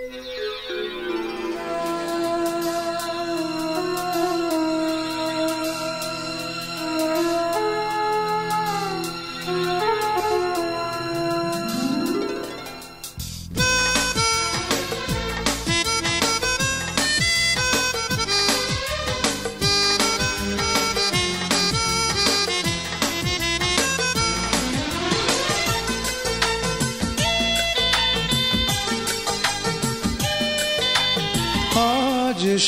আজ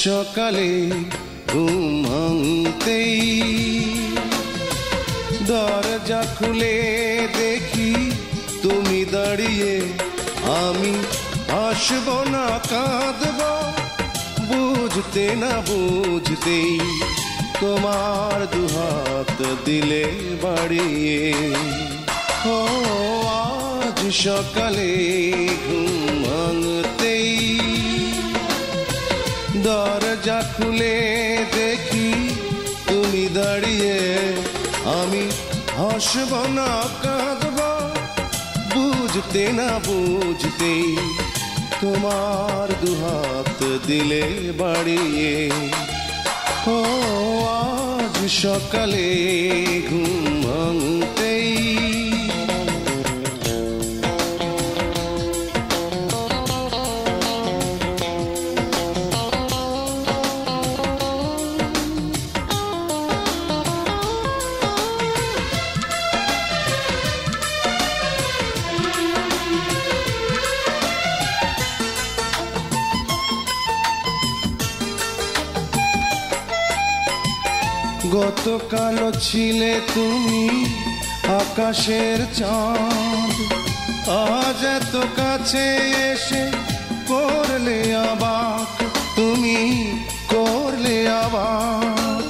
সকালে ঘুম ভাঙতেই দরজা খুলে দেখি তুমি দাঁড়িয়ে, আমি হাসব না কাঁদব বুঝতে না বুঝতেই তোমার দুহাত দিলে বাড়িয়ে। ও আজ সকালে ঘুম ভাঙতেই দরজা খুলে দেখি তুমি দাঁড়িয়ে, আমি হাসব না কাঁদব বুঝতে না বুঝতেই তোমার দুহাত দিলে বাড়িয়ে। ও আজ সকালে ঘুম ভাঙতেই গতকাল ছিলে তুমি আকাশের চাঁদ, আজ এত কাছে এসে করলে অবাক, তুমি করলে অবাক।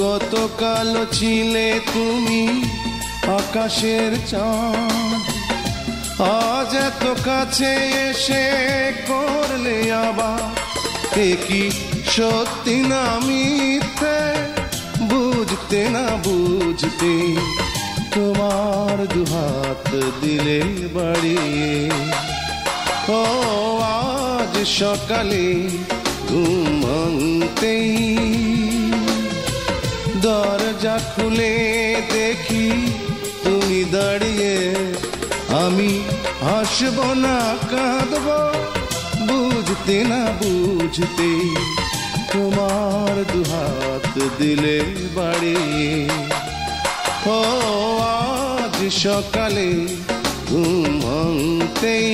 গতকাল ছিলে তুমি আকাশের চাঁদ, আজ এত কাছে এসে করলে অবাক। এ কি সত্যি না মিথ্যে বুঝতে না বুঝতে তোমার দুহাত দিলে বাড়িয়ে। ও আজ সকালে ঘুম ভাঙতেই দরজা খুলে দেখি তুমি দাঁড়িয়ে, আমি হাসব না কাঁদব বুঝতে না বুঝতে তোমার দুহাত দিলে বাড়িয়ে। ও আজ সকালে ঘুম ভাঙতেই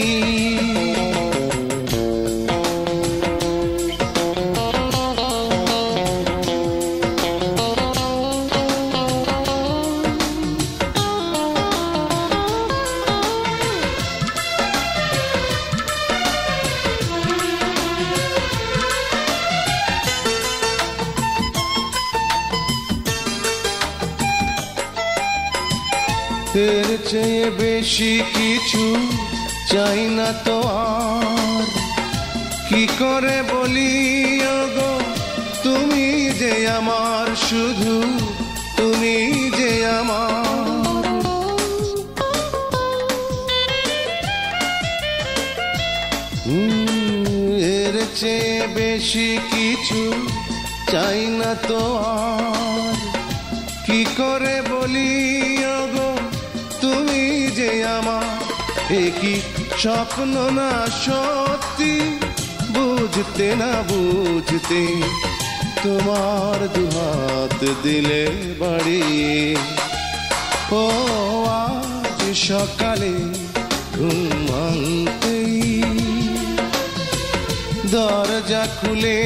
এর চেয়ে বেশি কিছু চাই না তো আর, কি করে বলি ওগো তুমি যে আমার, শুধু তুমি যে আমার। এর চেয়ে বেশি কিছু চাই না তো আর, কি করে বলি ওগো তুমি যে আমার। এ কি স্বপ্ন না সত্যি বুঝতে না বুঝতে তোমার দুহাত দিলে বাড়িয়ে। ও আজ সকালে ঘুম ভাঙতেই দরজা খুলে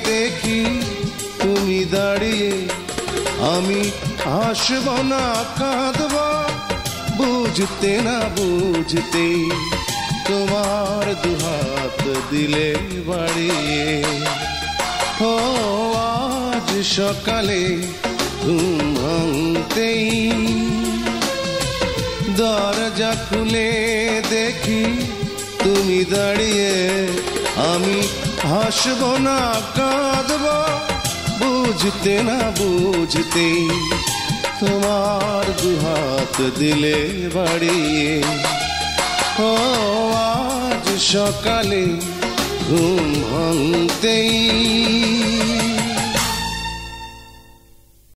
দেখি তুমি দাঁড়িয়ে, আমি হাসব না কাঁদব বুঝতে না বুঝতে তোমার দুহাত দিলে বাড়িয়ে। ও আজ সকালে ঘুম ভাঙতেই দরজা খুলে দেখি তুমি দাঁড়িয়ে, আমি হাসব না কাঁদব বুঝতে না বুঝতে তোমার দুহাত দিলে বাড়িয়ে। ও আজ সকালে ঘুম ভাঙতেই